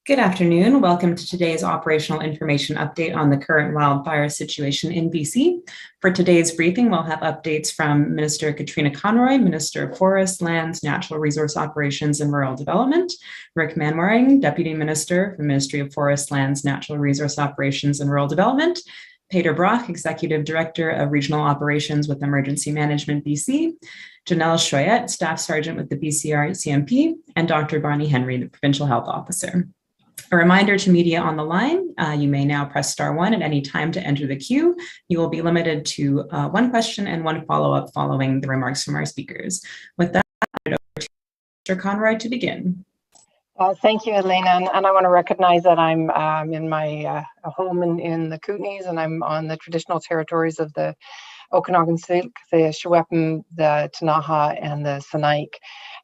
Good afternoon. Welcome to today's operational information update on the current wildfire situation in BC. For today's briefing, we'll have updates from Minister Katrina Conroy, Minister of Forests, Lands, Natural Resource Operations and Rural Development, Rick Manwaring, Deputy Minister for Ministry of Forests, Lands, Natural Resource Operations and Rural Development, Peter Brock, Executive Director of Regional Operations with Emergency Management BC, Janelle Choyette, Staff Sergeant with the BCRCMP, and Dr. Barney Henry, the Provincial Health Officer. A reminder to media on the line, you may now press *1 at any time to enter the queue. You will be limited to one question and one follow-up following the remarks from our speakers. With that, I'll hand it over to Mr. Conroy to begin. Thank you, Elena, and I want to recognize that I'm in my home in the Kootenays, and I'm on the traditional territories of the Okanagan, the Shewepin, the Ktunaxa, and the Sinique.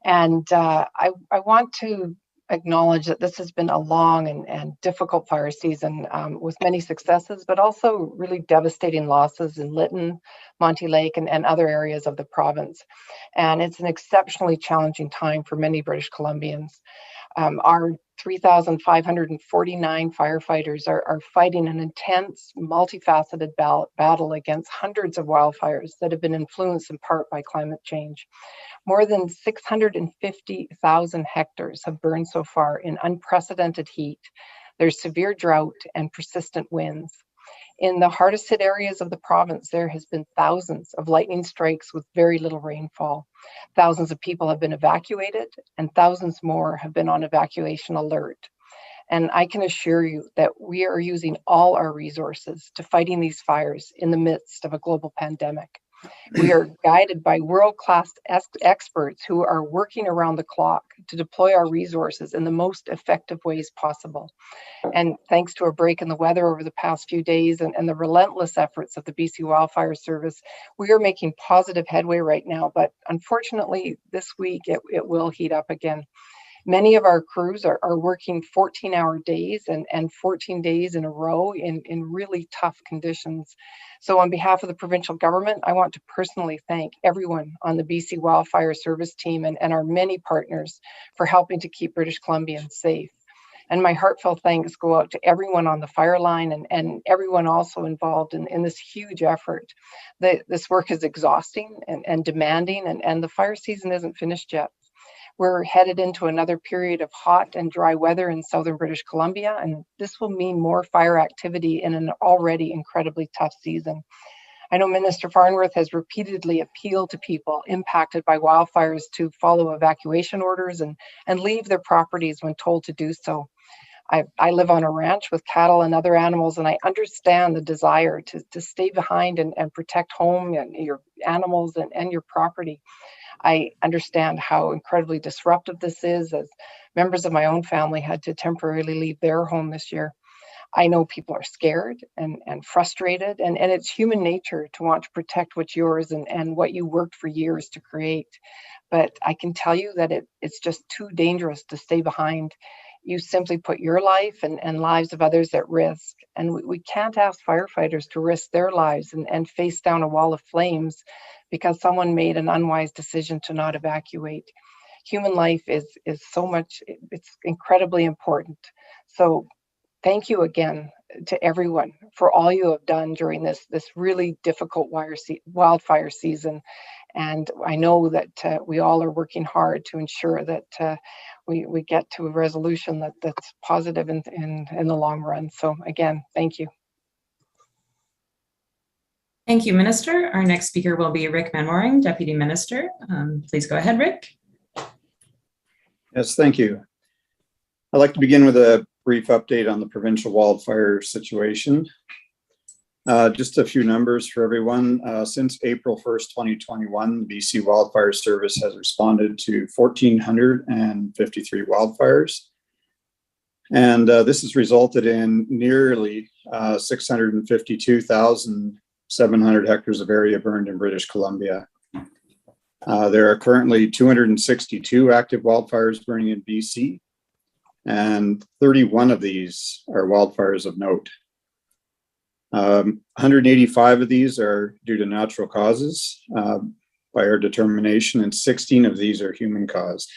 And I want to acknowledge that this has been a long and difficult fire season with many successes, but also really devastating losses in Lytton, Monte Lake, and other areas of the province. And it's an exceptionally challenging time for many British Columbians. Our 3,549 firefighters are fighting an intense, multifaceted battle against hundreds of wildfires that have been influenced in part by climate change. More than 650,000 hectares have burned so far in unprecedented heat. There's severe drought and persistent winds. In the hardest hit areas of the province, there has been thousands of lightning strikes with very little rainfall. Thousands of people have been evacuated and thousands more have been on evacuation alert. And I can assure you that we are using all our resources to fighting these fires in the midst of a global pandemic. We are guided by world-class experts who are working around the clock to deploy our resources in the most effective ways possible. And thanks to a break in the weather over the past few days and the relentless efforts of the BC Wildfire Service, we are making positive headway right now, but unfortunately this week it will heat up again. Many of our crews are working 14-hour days and 14 days in a row in really tough conditions. So on behalf of the provincial government, I want to personally thank everyone on the BC Wildfire Service team and our many partners for helping to keep British Columbians safe. And my heartfelt thanks go out to everyone on the fire line and everyone also involved in this huge effort. This work is exhausting and demanding, and the fire season isn't finished yet. We're headed into another period of hot and dry weather in southern British Columbia, and this will mean more fire activity in an already incredibly tough season. I know Minister Farnworth has repeatedly appealed to people impacted by wildfires to follow evacuation orders and leave their properties when told to do so. I live on a ranch with cattle and other animals, and I understand the desire to stay behind and protect home and your animals and your property. I understand how incredibly disruptive this is, as members of my own family had to temporarily leave their home this year. I know people are scared and frustrated, and it's human nature to want to protect what's yours and what you worked for years to create. But I can tell you that it's just too dangerous to stay behind. You simply put your life and lives of others at risk. And we can't ask firefighters to risk their lives and face down a wall of flames because someone made an unwise decision to not evacuate. Human life is so much, it's incredibly important. So thank you again to everyone for all you have done during this really difficult wildfire season. And I know that we all are working hard to ensure that we get to a resolution that's positive in the long run. So again, thank you. Thank you, Minister. Our next speaker will be Rick Manwaring, Deputy Minister. Please go ahead, Rick. Yes, thank you. I'd like to begin with a brief update on the provincial wildfire situation. Just a few numbers for everyone. Since April 1st, 2021, the BC Wildfire Service has responded to 1,453 wildfires. And this has resulted in nearly 652,700 hectares of area burned in British Columbia. There are currently 262 active wildfires burning in BC, and 31 of these are wildfires of note. 185 of these are due to natural causes by our determination, and 16 of these are human caused.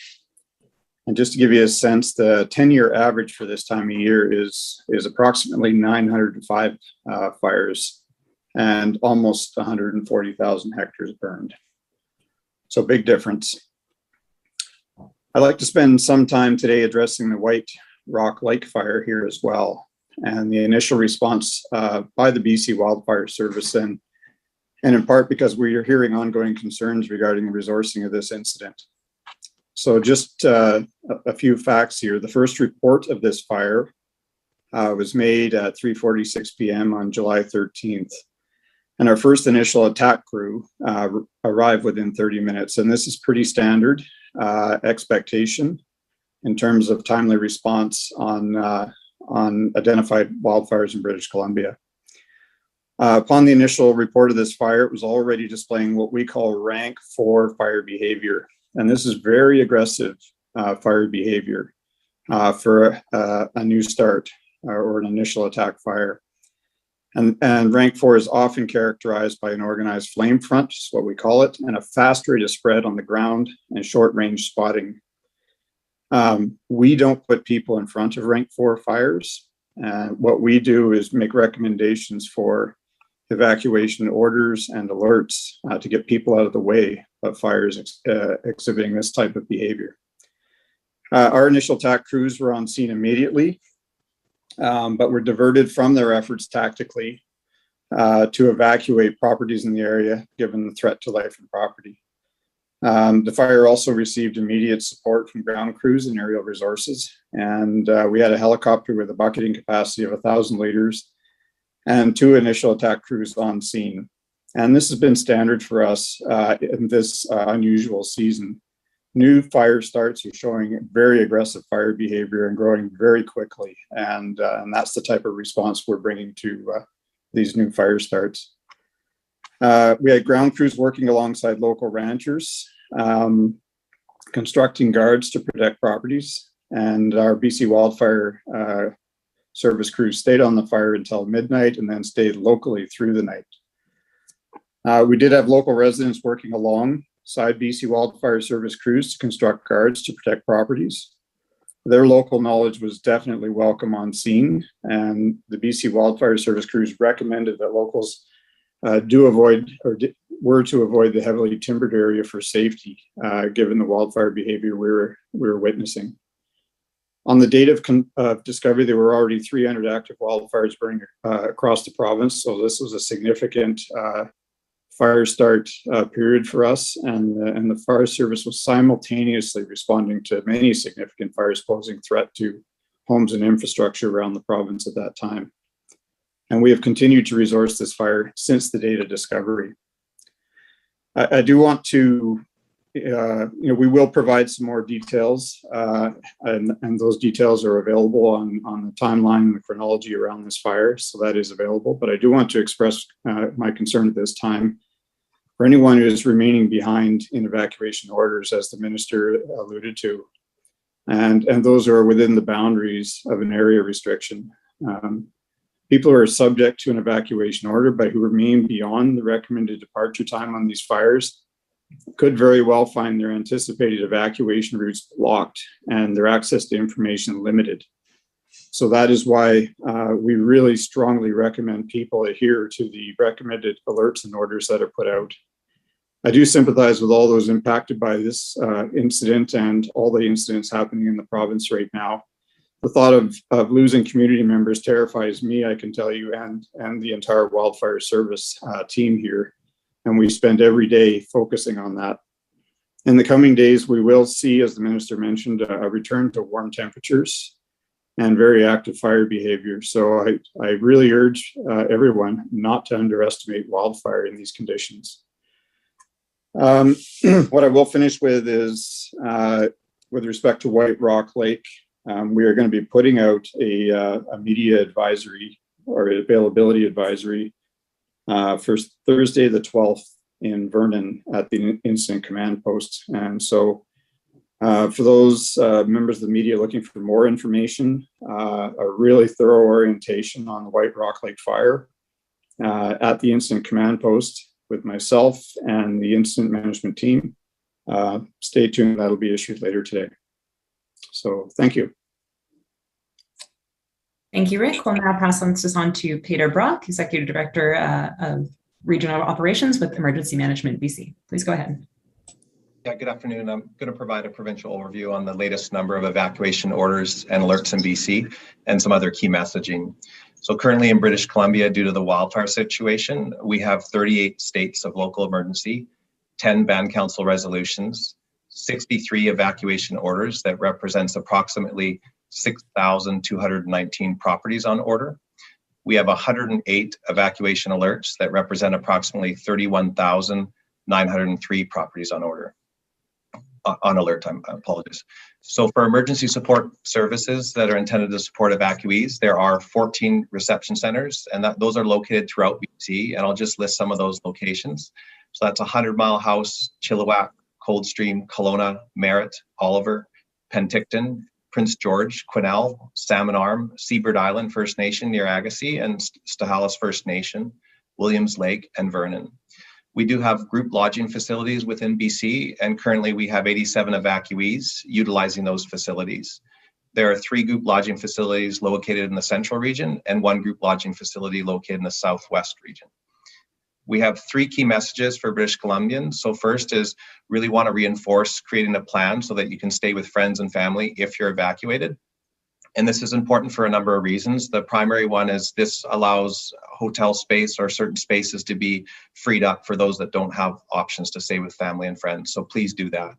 And just to give you a sense, the 10-year average for this time of year is approximately 905 fires and almost 140,000 hectares burned. So big difference. I'd like to spend some time today addressing the White Rock Lake fire here as well, and the initial response by the BC Wildfire Service, and in part because we are hearing ongoing concerns regarding the resourcing of this incident. So just a few facts here. The first report of this fire was made at 3:46 p.m. on July 13th. And our first initial attack crew arrived within 30 minutes. And this is pretty standard expectation in terms of timely response on identified wildfires in British Columbia. Upon the initial report of this fire, it was already displaying what we call rank 4 fire behavior. And this is very aggressive fire behavior for a new start or an initial attack fire. And rank 4 is often characterized by an organized flame front, is what we call it, and a fast rate of spread on the ground and short range spotting. We don't put people in front of rank 4 fires. What we do is make recommendations for evacuation orders and alerts to get people out of the way of fires exhibiting this type of behavior. Our initial attack crews were on scene immediately, but were diverted from their efforts tactically to evacuate properties in the area, given the threat to life and property. The fire also received immediate support from ground crews and aerial resources, and we had a helicopter with a bucketing capacity of 1,000 liters and 2 initial attack crews on scene. And this has been standard for us in this unusual season. New fire starts are showing very aggressive fire behavior and growing very quickly. And that's the type of response we're bringing to these new fire starts. We had ground crews working alongside local ranchers, constructing guards to protect properties. And our BC Wildfire Service crews stayed on the fire until midnight and then stayed locally through the night. We did have local residents working alongside BC Wildfire Service crews to construct guards to protect properties. Their local knowledge was definitely welcome on scene, and the BC Wildfire Service crews recommended that locals were to avoid the heavily timbered area for safety, given the wildfire behavior we were witnessing. On the date of discovery, there were already 300 active wildfires burning across the province, so this was a significant fire start period for us, and the fire service was simultaneously responding to many significant fires posing threat to homes and infrastructure around the province at that time. And we have continued to resource this fire since the date of discovery. I do want to, we will provide some more details, and those details are available on the timeline and the chronology around this fire, so that is available. But I do want to express my concern at this time for anyone who is remaining behind in evacuation orders, as the minister alluded to, and those are within the boundaries of an area restriction. People who are subject to an evacuation order but who remain beyond the recommended departure time on these fires could very well find their anticipated evacuation routes blocked and their access to information limited. So that is why we really strongly recommend people adhere to the recommended alerts and orders that are put out. I do sympathize with all those impacted by this incident and all the incidents happening in the province right now. The thought of losing community members terrifies me, I can tell you, and the entire wildfire service team here. And we spend every day focusing on that. In the coming days, we will see, as the minister mentioned, a return to warm temperatures and very active fire behavior. So I really urge everyone not to underestimate wildfire in these conditions. What I will finish with is, with respect to White Rock Lake, we are going to be putting out a media advisory or availability advisory for Thursday the 12th in Vernon at the Incident Command Post. And so for those members of the media looking for more information, a really thorough orientation on the White Rock Lake fire at the Incident Command Post with myself and the incident management team. Stay tuned, that'll be issued later today. So thank you. Thank you, Rick. We'll now pass this on to Peter Brock, Executive Director of Regional Operations with Emergency Management BC. Please go ahead. Yeah, good afternoon. I'm going to provide a provincial overview on the latest number of evacuation orders and alerts in BC and some other key messaging. So currently in British Columbia, due to the wildfire situation, we have 38 states of local emergency, 10 band council resolutions, 63 evacuation orders that represents approximately 6,219 properties on order. We have 108 evacuation alerts that represent approximately 31,903 properties on order. On alert time, apologies. So for emergency support services that are intended to support evacuees, there are 14 reception centers, and those are located throughout BC, and I'll just list some of those locations. So that's 100 Mile House, Chilliwack, Coldstream, Kelowna, Merritt, Oliver, Penticton, Prince George, Quesnel, Salmon Arm, Seabird Island First Nation near Agassiz, and Stahalis First Nation, Williams Lake, and Vernon. We do have group lodging facilities within BC, and currently we have 87 evacuees utilizing those facilities. There are 3 group lodging facilities located in the central region and 1 group lodging facility located in the southwest region. We have 3 key messages for British Columbians. So first is really want to reinforce creating a plan so that you can stay with friends and family if you're evacuated. And this is important for a number of reasons. The primary one is this allows hotel space or certain spaces to be freed up for those that don't have options to stay with family and friends. So please do that.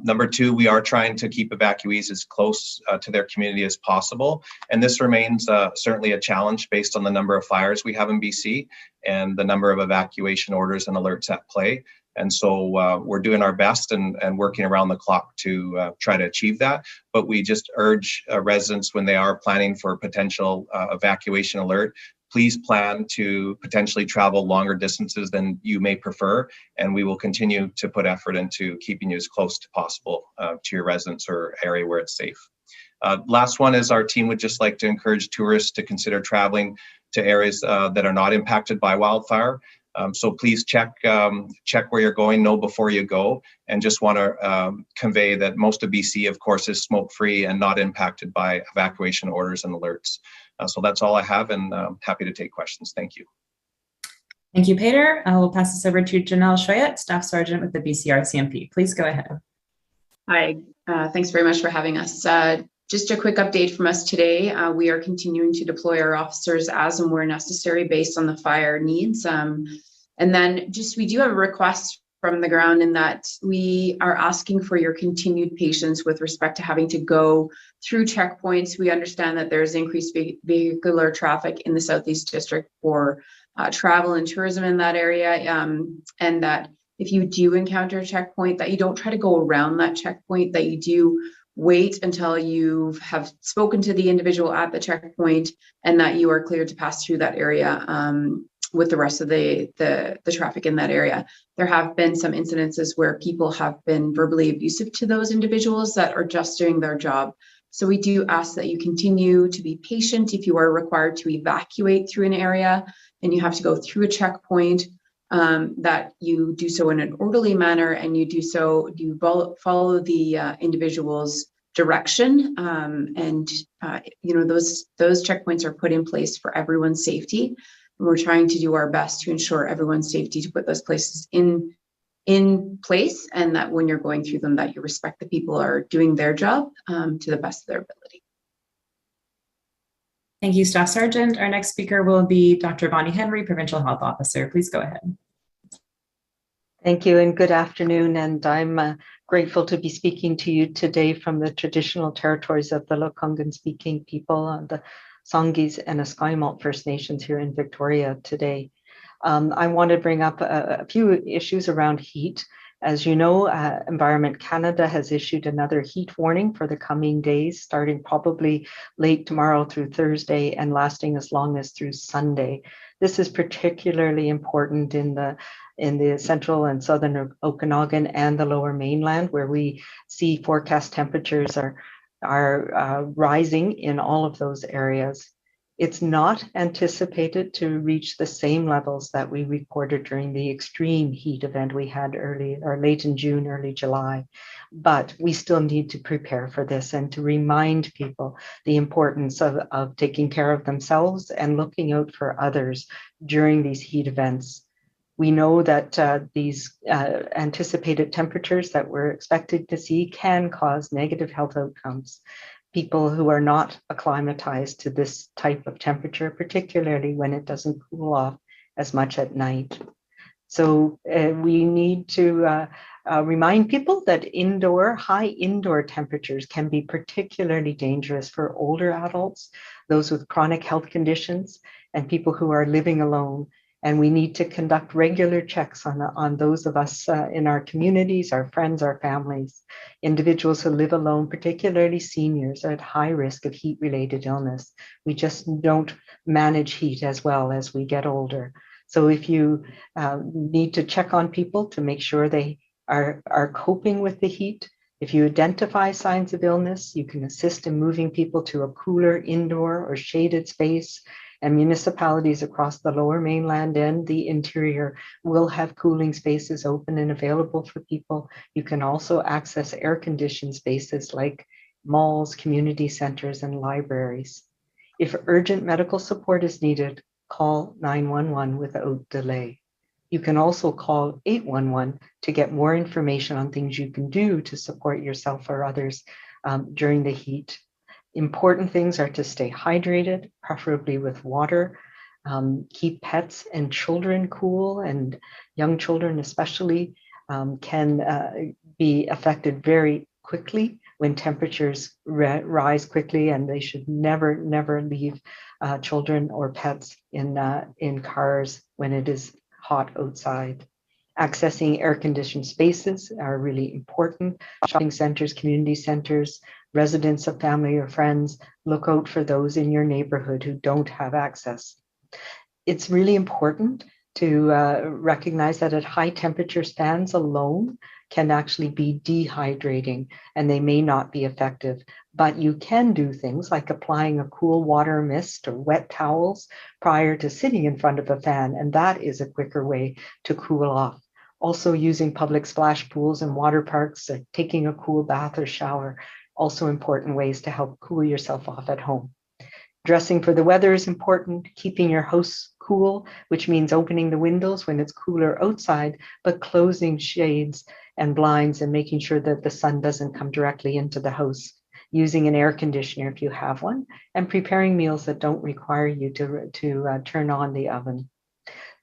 Number 2, we are trying to keep evacuees as close to their community as possible. And this remains certainly a challenge based on the number of fires we have in BC and the number of evacuation orders and alerts at play. And so we're doing our best and working around the clock to try to achieve that. But we just urge residents when they are planning for potential evacuation alert, please plan to potentially travel longer distances than you may prefer. And we will continue to put effort into keeping you as close as possible to your residence or area where it's safe. Last one is our team would just like to encourage tourists to consider traveling to areas that are not impacted by wildfire. So please check where you're going, know before you go, and just want to convey that most of BC, of course, is smoke-free and not impacted by evacuation orders and alerts. So that's all I have, and happy to take questions. Thank you. Thank you, Peter. I will pass this over to Janelle Shoyet, Staff Sergeant with the BCRCMP. Please go ahead. Hi, thanks very much for having us. Just a quick update from us today. We are continuing to deploy our officers as and where necessary based on the fire needs. And then we do have a request from the ground in that we are asking for your continued patience with respect to having to go through checkpoints. We understand that there's increased vehicular traffic in the Southeast District for travel and tourism in that area, and that if you do encounter a checkpoint, that you don't try to go around that checkpoint, that you do wait until you have spoken to the individual at the checkpoint and that you are cleared to pass through that area with the rest of the traffic in that area. There have been some incidences where people have been verbally abusive to those individuals that are just doing their job. So we do ask that you continue to be patient if you are required to evacuate through an area and you have to go through a checkpoint, that you do so in an orderly manner and you follow the individual's direction. Those checkpoints are put in place for everyone's safety. We're trying to do our best to ensure everyone's safety, to put those places in place, and that when you're going through them, that you respect the people are doing their job to the best of their ability. Thank you, Staff Sergeant. Our next speaker will be Dr. Bonnie Henry, Provincial Health Officer. Please go ahead. Thank you and good afternoon. And I'm grateful to be speaking to you today from the traditional territories of the Lekwungen speaking people, the Songhees and Esquimalt First Nations here in Victoria today. I want to bring up a few issues around heat. As you know, Environment Canada has issued another heat warning for the coming days, starting probably late tomorrow through Thursday and lasting as long as through Sunday. This is particularly important in the central and southern Okanagan and the lower mainland, where we see forecast temperatures are rising in all of those areas. It's not anticipated to reach the same levels that we recorded during the extreme heat event we had late in June, early July. But we still need to prepare for this and to remind people the importance of taking care of themselves and looking out for others during these heat events. We know that these anticipated temperatures that we're expected to see can cause negative health outcomes. People who are not acclimatized to this type of temperature, particularly when it doesn't cool off as much at night. So we need to remind people that high indoor temperatures can be particularly dangerous for older adults, those with chronic health conditions, and people who are living alone. And we need to conduct regular checks on those of us in our communities, our friends, our families. Individuals who live alone, particularly seniors, are at high risk of heat-related illness. We just don't manage heat as well as we get older. So if you need to check on people to make sure they are coping with the heat, if you identify signs of illness, you can assist in moving people to a cooler indoor or shaded space. And municipalities across the Lower Mainland and the interior will have cooling spaces open and available for people. You can also access air-conditioned spaces like malls, community centers, and libraries. If urgent medical support is needed, call 911 without delay. You can also call 811 to get more information on things you can do to support yourself or others during the heat. Important things are to stay hydrated, preferably with water, keep pets and children cool, and young children especially can be affected very quickly when temperatures rise quickly, and they should never leave children or pets in cars when it is hot outside. Accessing air-conditioned spaces are really important. Shopping centers, community centers, residents of family or friends, look out for those in your neighborhood who don't have access. It's really important to recognize that at high temperatures, fans alone can actually be dehydrating and they may not be effective, but you can do things like applying a cool water mist or wet towels prior to sitting in front of a fan, and that is a quicker way to cool off. Also using public splash pools and water parks, or taking a cool bath or shower, also important ways to help cool yourself off at home. Dressing for the weather is important, keeping your house cool, which means opening the windows when it's cooler outside, but closing shades and blinds and making sure that the sun doesn't come directly into the house. Using an air conditioner if you have one, and preparing meals that don't require you to turn on the oven.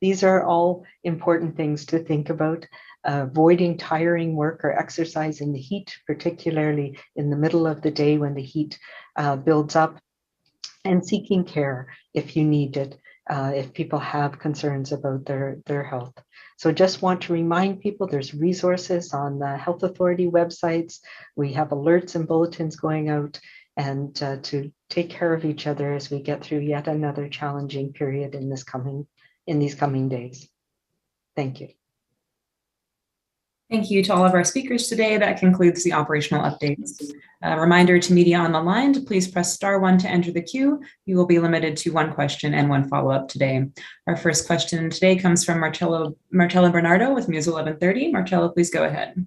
These are all important things to think about. Avoiding tiring work or exercise in the heat, particularly in the middle of the day when the heat builds up, and seeking care if you need it, if people have concerns about their health. So just want to remind people there's resources on the health authority websites. We have alerts and bulletins going out, and to take care of each other as we get through yet another challenging period in these coming days. Thank you. Thank you to all of our speakers today. That concludes the operational updates. A reminder to media on the line to please press *1 to enter the queue. You will be limited to one question and one follow-up today. Our first question today comes from Marcella Bernardo with News 1130. Marcella, please go ahead.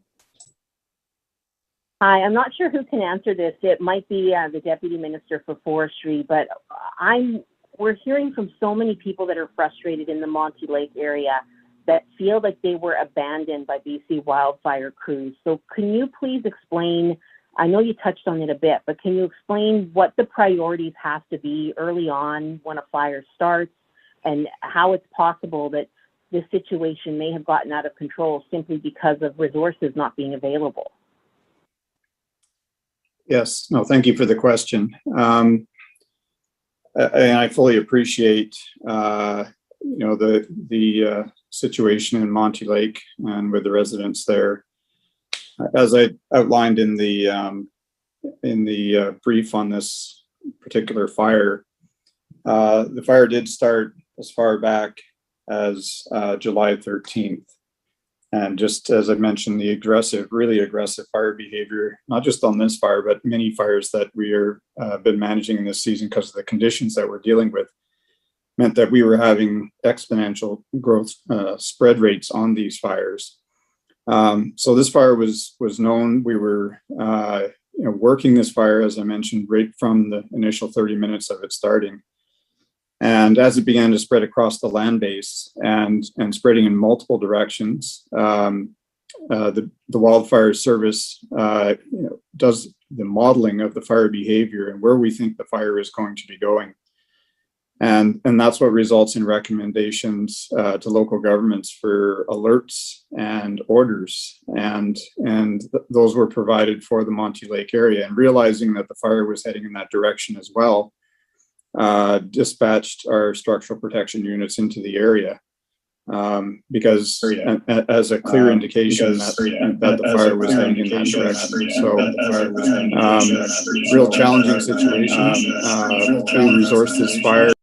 Hi, I'm not sure who can answer this. It might be the Deputy Minister for Forestry, but we're hearing from so many people that are frustrated in the Monte Lake area that feel like they were abandoned by BC wildfire crews. So can you please explain, I know you touched on it a bit, but can you explain what the priorities have to be early on when a fire starts, and how it's possible that this situation may have gotten out of control simply because of resources not being available? Yes, no, thank you for the question. And I fully appreciate, the situation in Monte Lake and with the residents there. As I outlined in the brief on this particular fire, the fire did start as far back as July 13th. And just as I mentioned, the really aggressive fire behavior, not just on this fire, but many fires that we are been managing in this season because of the conditions that we're dealing with, meant that we were having exponential growth spread rates on these fires. So this fire was known. We were working this fire, as I mentioned, right from the initial 30 minutes of it starting. And as it began to spread across the land base and spreading in multiple directions, the Wildfire Service does the modeling of the fire behavior and where we think the fire is going to be going. And that's what results in recommendations to local governments for alerts and orders. And those were provided for the Monte Lake area. And realizing that the fire was heading in that direction as well, dispatched our structural protection units into the area because as a clear indication that the fire was heading in that direction. So real challenging situation. We resourced this fire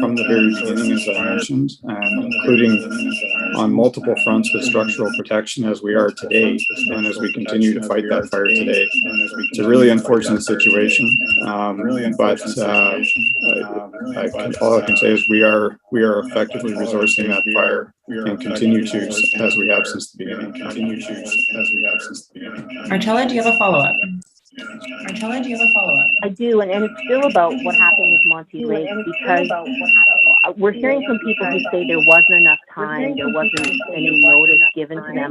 from the very beginning, as I mentioned, and including on multiple fronts with structural protection as we are today, and as we continue to fight that fire today. It's a really unfortunate situation, but all I can say is we are effectively resourcing that fire and continue to, as we have since the beginning. Marcella, do you have a follow-up? I do, and it's still about what happened with Monte Lake, because we're hearing from people who say there wasn't enough time, there wasn't any notice given to them.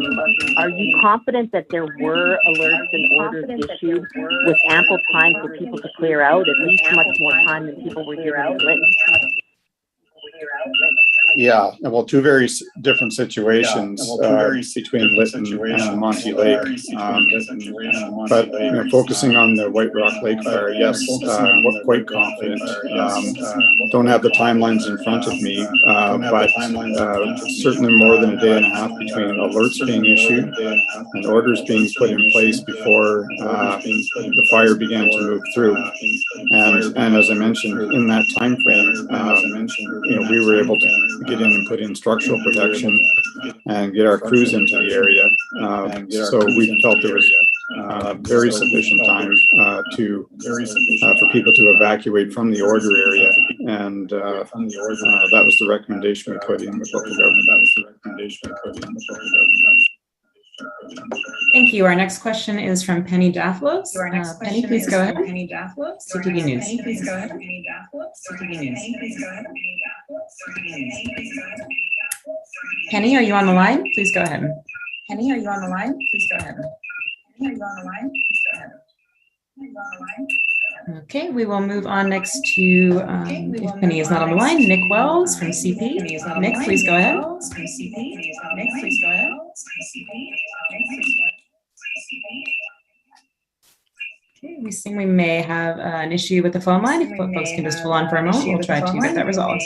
Are you confident that there were alerts and orders issued with ample time for people to clear out, at least much more time than people were given Lytton? Yeah, well, two very different situations between Lytton and Monte Lake. But focusing on the White Rock Lake fire, yes, we're quite confident. Don't have the timelines in front of me, but certainly more than a day and a half between alerts being issued and orders being put in place before the fire began to move through. And as I mentioned, in that time frame, we were able to get in and put in structural protection and get our crews into the area. So we felt there was very sufficient time for people to evacuate from the order area, and that was the recommendation we put in with local government. Thank you. Our next question is from Penny Daphlos. Penny, please go ahead. CTV News. Penny, are you on the line? Please go ahead. Okay, we will move on next to, if Penny is not on the line, Nick Wells from CP. Nick, please go ahead. Okay, we think we may have an issue with the phone line. If folks can just hold on for a moment, we'll try to get that resolved.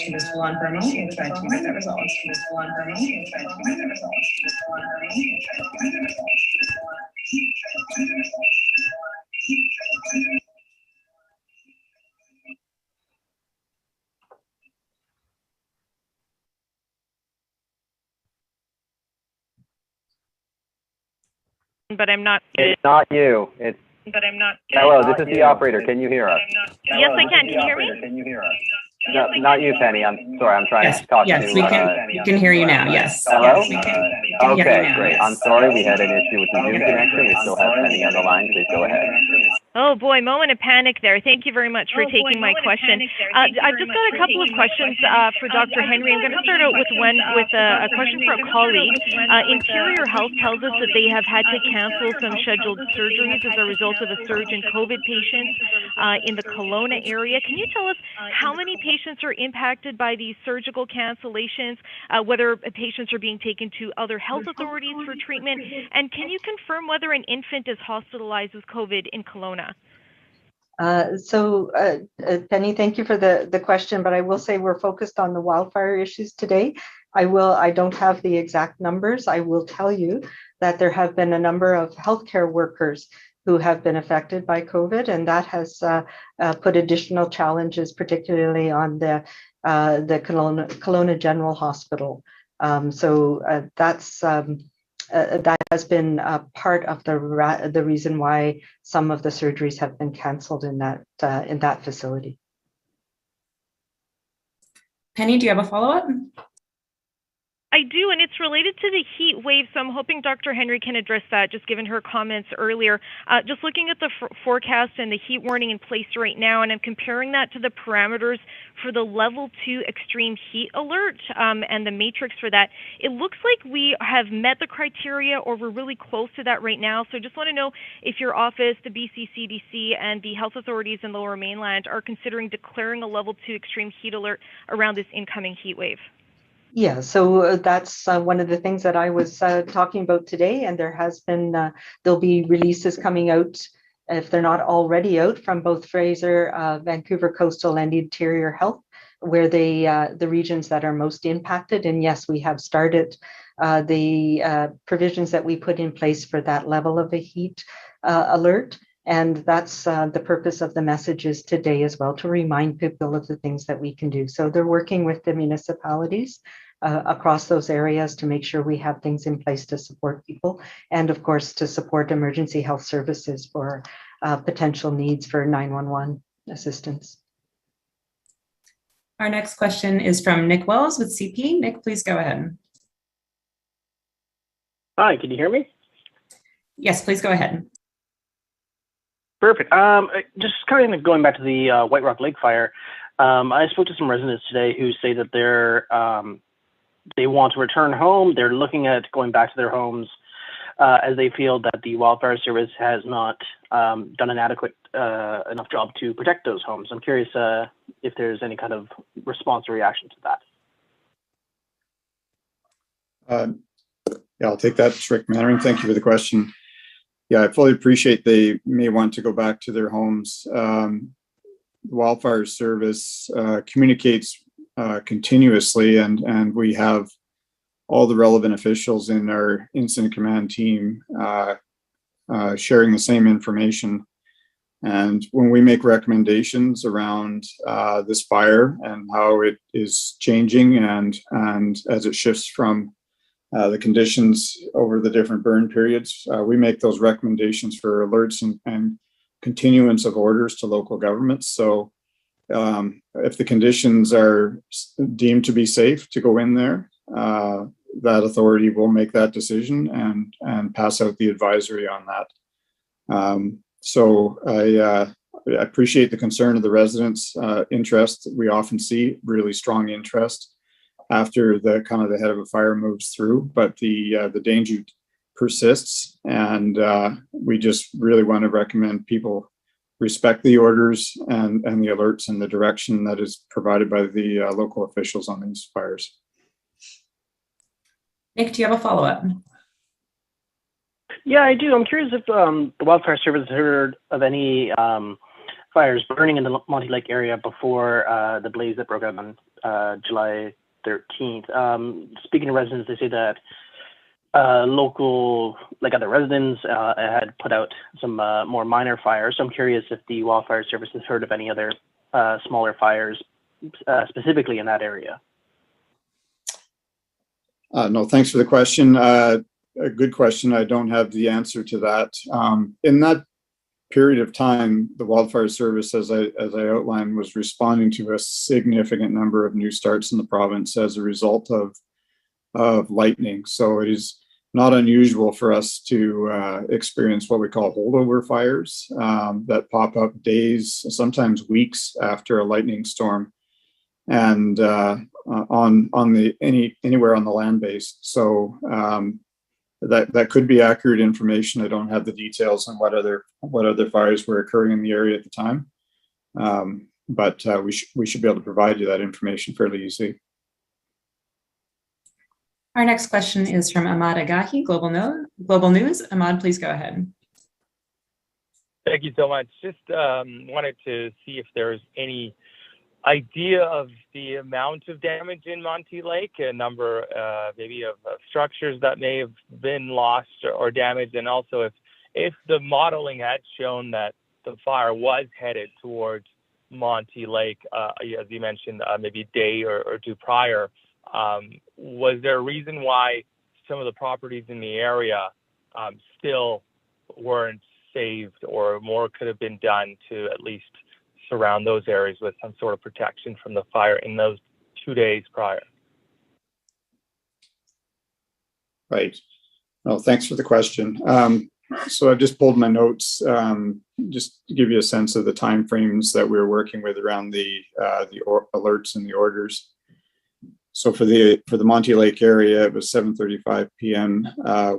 But I'm not. It's not you. Hello, this is the operator. Can you hear us? Yes, I can. Can you hear me? No, not you, Penny. I'm sorry. I'm trying to talk to. Yes, we can hear you now. Yes. Hello? Okay, great. I'm sorry. We had an issue with the Zoom connection. We still have Penny on the line. Please go ahead. Oh boy, moment of panic there. Thank you very much for taking my question. I've just got a couple of questions for Dr. Henry. I'm going to start out with a question for a colleague. Interior Health tells us that they have had to cancel some scheduled surgeries as a result of a surge in COVID patients in the Kelowna area. Can you tell us how many patients are impacted by these surgical cancellations, whether patients are being taken to other health authorities for treatment, and can you confirm whether an infant is hospitalized with COVID in Kelowna? Penny, thank you for the question, but I will say we're focused on the wildfire issues today. I don't have the exact numbers. I will tell you that there have been a number of healthcare workers who have been affected by COVID, and that has put additional challenges, particularly on the Kelowna General Hospital. That's that has been part of the reason why some of the surgeries have been canceled in that facility. Penny, do you have a follow-up? I do, and it's related to the heat wave, so I'm hoping Dr. Henry can address that, just given her comments earlier. Just looking at the forecast and the heat warning in place right now, and I'm comparing that to the parameters for the level 2 extreme heat alert and the matrix for that, it looks like we have met the criteria, or we're really close to that right now. So I just want to know if your office, the BC CDC, and the health authorities in the Lower Mainland are considering declaring a level 2 extreme heat alert around this incoming heat wave. Yeah, so that's one of the things that I was talking about today, and there has been, there'll be releases coming out, if they're not already out, from both Fraser, Vancouver Coastal, and Interior Health, where the regions that are most impacted. And yes, we have started the provisions that we put in place for that level of a heat alert. And that's the purpose of the messages today as well, to remind people of the things that we can do. So they're working with the municipalities across those areas to make sure we have things in place to support people, and of course to support emergency health services for potential needs for 911 assistance. Our next question is from Nick Wells with CP. Nick, please go ahead. Hi, can you hear me? Yes, please go ahead. Perfect. Just kind of going back to the White Rock Lake fire, I spoke to some residents today who say that they want to return home. They're looking at going back to their homes as they feel that the Wildfire Service has not done an adequate enough job to protect those homes. I'm curious if there's any kind of response or reaction to that. Yeah, I'll take that, Rick Mannering. Thank you for the question. Yeah, I fully appreciate they may want to go back to their homes. The Wildfire Service communicates continuously, and we have all the relevant officials in our incident command team sharing the same information. And when we make recommendations around this fire and how it is changing, and as it shifts from the conditions over the different burn periods, we make those recommendations for alerts and continuance of orders to local governments. So if the conditions are deemed to be safe to go in there, that authority will make that decision and pass out the advisory on that. So I appreciate the concern of the residents' interest. We often see really strong interest after the kind of the head of a fire moves through, but the danger persists, and we just really want to recommend people respect the orders and the alerts and the direction that is provided by the local officials on these fires. Nick, do you have a follow-up? Yeah, I do. I'm curious if the Wildfire Service has heard of any fires burning in the Monte Lake area before the blaze that broke out on July 13th. Speaking to residents, they say that local, like other residents, had put out some more minor fires. So I'm curious if the Wildfire Service has heard of any other smaller fires specifically in that area. No, thanks for the question. A good question. I don't have the answer to that. In that period of time, the Wildfire Service, as I outlined, was responding to a significant number of new starts in the province as a result of lightning. So it is not unusual for us to experience what we call holdover fires that pop up days, sometimes weeks after a lightning storm, and anywhere on the land base. So that could be accurate information. I don't have the details on what other fires were occurring in the area at the time, but we should be able to provide you that information fairly easily. Our next question is from Ahmad Agahi, Global News. Ahmad, please go ahead. Thank you so much. Just wanted to see if there's any idea of the amount of damage in Monte Lake, a number maybe of structures that may have been lost or damaged, and also if the modeling had shown that the fire was headed towards Monte Lake, as you mentioned, maybe a day or two prior, was there a reason why some of the properties in the area still weren't saved, or more could have been done to at least surround those areas with some sort of protection from the fire in those 2 days prior. Right. Well, thanks for the question. So I've just pulled my notes just to give you a sense of the timeframes that we were working with around the alerts and the orders. So for the Monte Lake area, it was 7:35 p.m.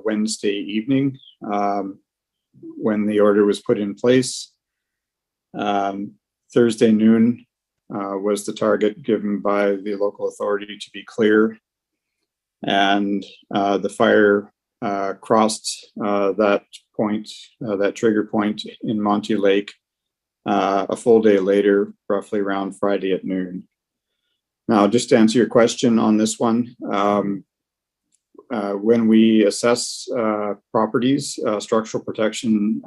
Wednesday evening when the order was put in place. Thursday noon was the target given by the local authority to be clear, and the fire crossed that point, that trigger point in Monte Lake a full day later, roughly around Friday at noon. Now, just to answer your question on this one, when we assess properties, structural protection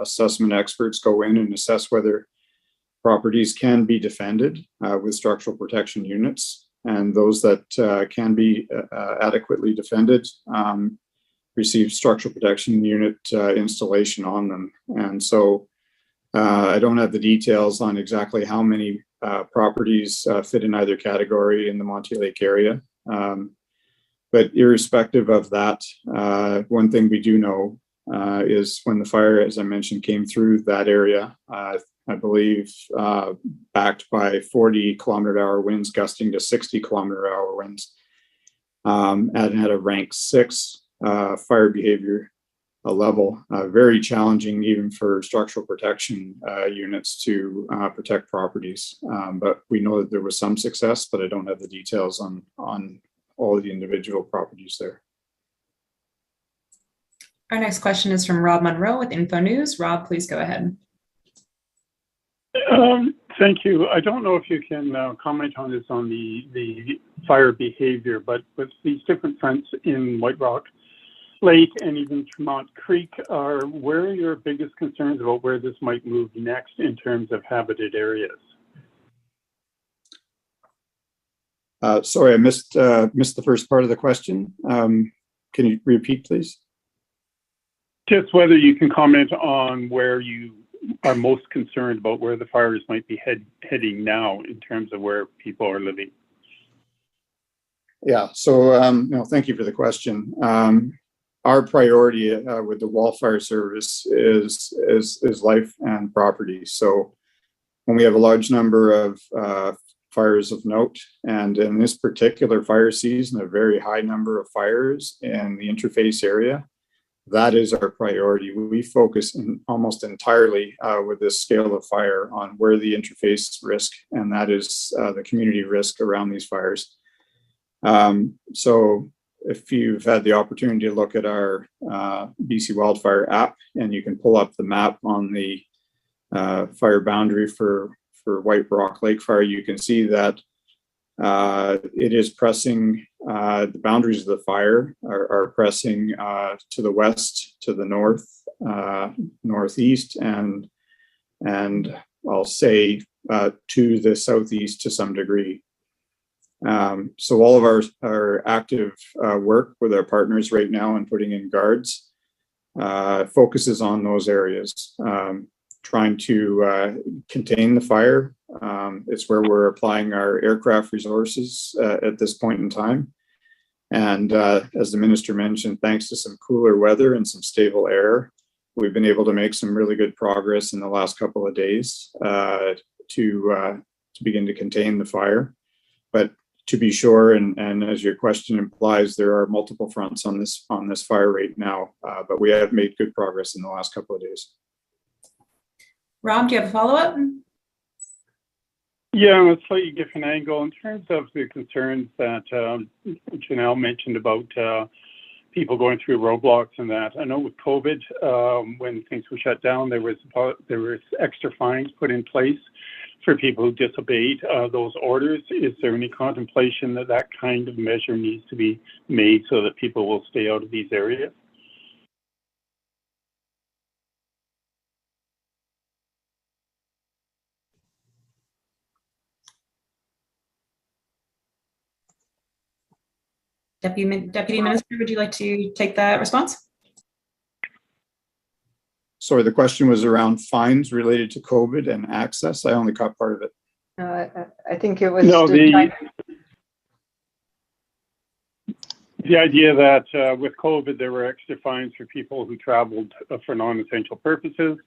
assessment experts go in and assess whether properties can be defended with structural protection units, and those that can be adequately defended receive structural protection unit installation on them. And so I don't have the details on exactly how many properties fit in either category in the Monte Lake area. But irrespective of that, one thing we do know is when the fire, as I mentioned, came through that area, I believe backed by 40-kilometer-hour winds gusting to 60-kilometer-hour winds, and had a rank 6 fire behavior level, very challenging even for structural protection units to protect properties. But we know that there was some success, but I don't have the details on all of the individual properties there. Our next question is from Rob Monroe with Info News. Rob, please go ahead. Thank you. I don't know if you can comment on this on the fire behavior, but with these different fronts in White Rock Lake and even Tremont Creek, where are your biggest concerns about where this might move next in terms of habited areas? Sorry, I missed the first part of the question. Can you repeat, please? Just whether you can comment on where you are most concerned about where the fires might be heading now in terms of where people are living. Yeah, so thank you for the question. Our priority with the Wildfire Service is life and property. So when we have a large number of fires of note, and in this particular fire season, a very high number of fires in the interface area, that is our priority. We focus almost entirely with this scale of fire on where the interface risk, and that is the community risk around these fires. So if you've had the opportunity to look at our BC Wildfire app, and you can pull up the map on the fire boundary for White Rock Lake Fire, you can see that it is pressing, the boundaries of the fire are pressing to the west, to the north, northeast, and I'll say to the southeast to some degree. So all of our active work with our partners right now and putting in guards focuses on those areas, trying to contain the fire. It's where we're applying our aircraft resources at this point in time. And as the minister mentioned, thanks to some cooler weather and some stable air, we've been able to make some really good progress in the last couple of days to begin to contain the fire. But to be sure, and as your question implies, there are multiple fronts on this fire right now, but we have made good progress in the last couple of days. Rob, do you have a follow-up? Yeah, a slightly different angle in terms of the concerns that Janelle mentioned about people going through roadblocks and that. I know with COVID, when things were shut down, there was extra fines put in place for people who disobeyed those orders. Is there any contemplation that that kind of measure needs to be made so that people will stay out of these areas? Deputy Minister, would you like to take that response? Sorry, the question was around fines related to COVID and access. I only caught part of it. I think it was the idea that with COVID, there were extra fines for people who traveled for non-essential purposes.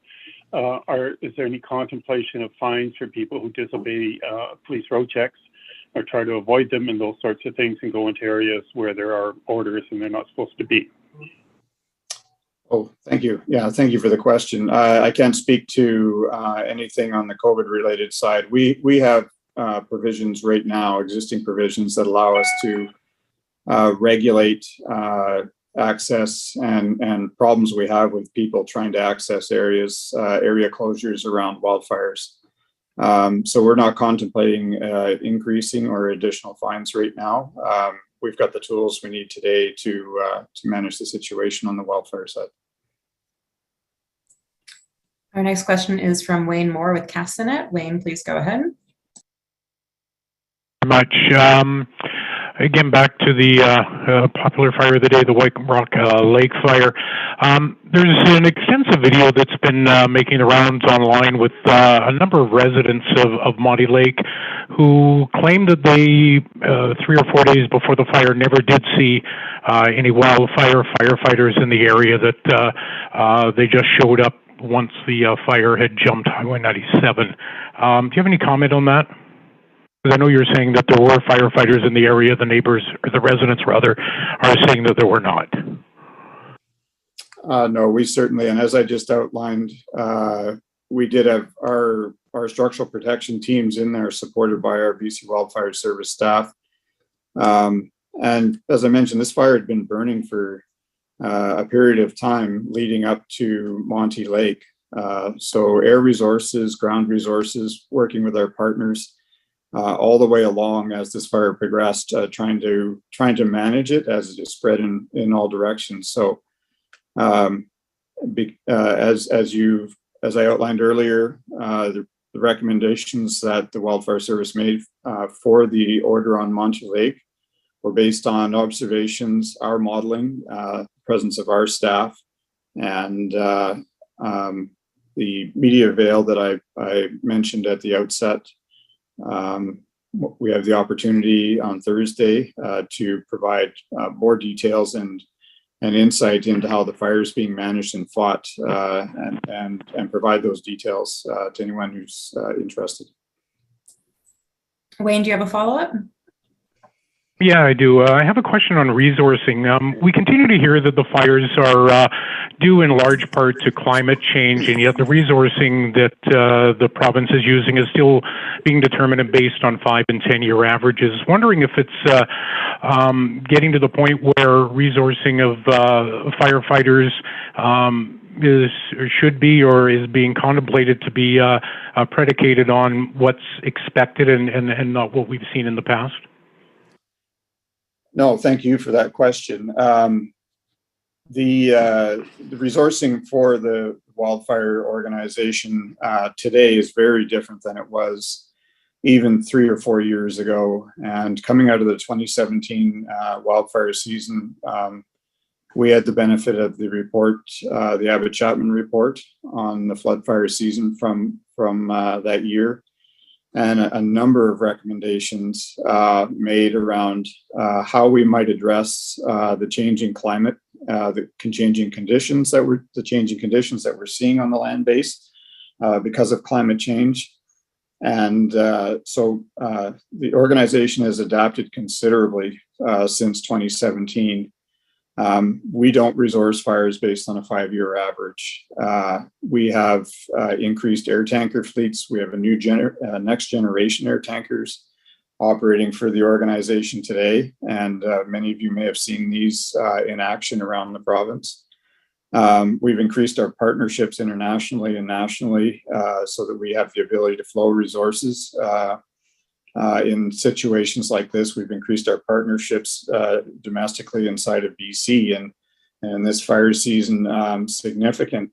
Is there any contemplation of fines for people who disobey police road checks or try to avoid them and those sorts of things and go into areas where there are orders and they're not supposed to be? Oh, thank you. Yeah, thank you for the question. I can't speak to anything on the COVID-related side. We have provisions right now, existing provisions that allow us to regulate access and problems we have with people trying to access areas, area closures around wildfires. So we're not contemplating increasing or additional fines right now. We've got the tools we need today to manage the situation on the wildfire side. Our next question is from Wayne Moore with Castanet. Wayne, please go ahead. Much. Again, back to the popular fire of the day, the White Rock Lake fire. There's an extensive video that's been making the rounds online with a number of residents of Monte Lake who claim that they, 3 or 4 days before the fire, never did see any wildfire firefighters in the area, that they just showed up once the fire had jumped Highway 97. Do you have any comment on that? Because I know you're saying that there were firefighters in the area. The neighbors, or the residents rather, are saying that there were not. No, we certainly, and as I just outlined, we did have our structural protection teams in there supported by our BC Wildfire Service staff. And as I mentioned, this fire had been burning for a period of time leading up to Monte Lake. So air resources, ground resources, working with our partners all the way along as this fire progressed, trying to manage it as it spread in all directions. So as I outlined earlier, the recommendations that the Wildfire Service made for the order on Monte Lake were based on observations, our modeling, presence of our staff, and the media veil that I mentioned at the outset. We have the opportunity on Thursday to provide more details and insight into how the fire is being managed and fought, and provide those details to anyone who's interested. Wayne, do you have a follow-up? Yeah, I do. I have a question on resourcing. We continue to hear that the fires are due in large part to climate change, and yet the resourcing that the province is using is still being determined based on 5- and 10-year averages. Wondering if it's getting to the point where resourcing of firefighters is, or should be, or is being contemplated to be predicated on what's expected and not what we've seen in the past? No, thank you for that question. The resourcing for the wildfire organization today is very different than it was even 3 or 4 years ago. And coming out of the 2017 wildfire season, we had the benefit of the report, the Abbott-Chapman report on the flood fire season from that year, and a number of recommendations made around how we might address the changing climate, the changing conditions that we're seeing on the land base because of climate change. And so the organization has adapted considerably since 2017. We don't resource fires based on a 5-year average. We have increased air tanker fleets. We have a new next generation air tankers operating for the organization today. And many of you may have seen these in action around the province. We've increased our partnerships internationally and nationally so that we have the ability to flow resources. In situations like this, we've increased our partnerships domestically inside of BC, and in this fire season, significant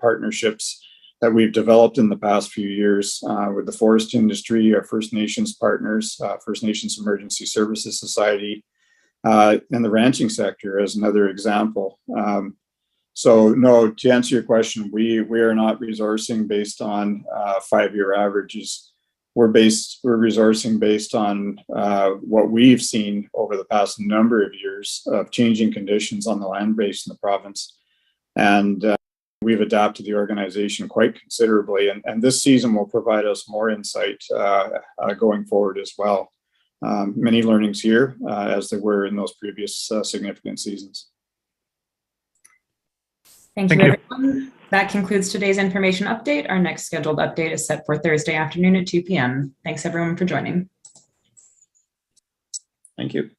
partnerships that we've developed in the past few years with the forest industry, our First Nations partners, First Nations Emergency Services Society, in the ranching sector as another example. So no, to answer your question, we are not resourcing based on 5-year averages. We're resourcing based on what we've seen over the past number of years of changing conditions on the land base in the province. And we've adapted the organization quite considerably. And this season will provide us more insight going forward as well. Many learnings here as there were in those previous significant seasons. Thank you, everyone. That concludes today's information update. Our next scheduled update is set for Thursday afternoon at 2 p.m. Thanks, everyone, for joining. Thank you.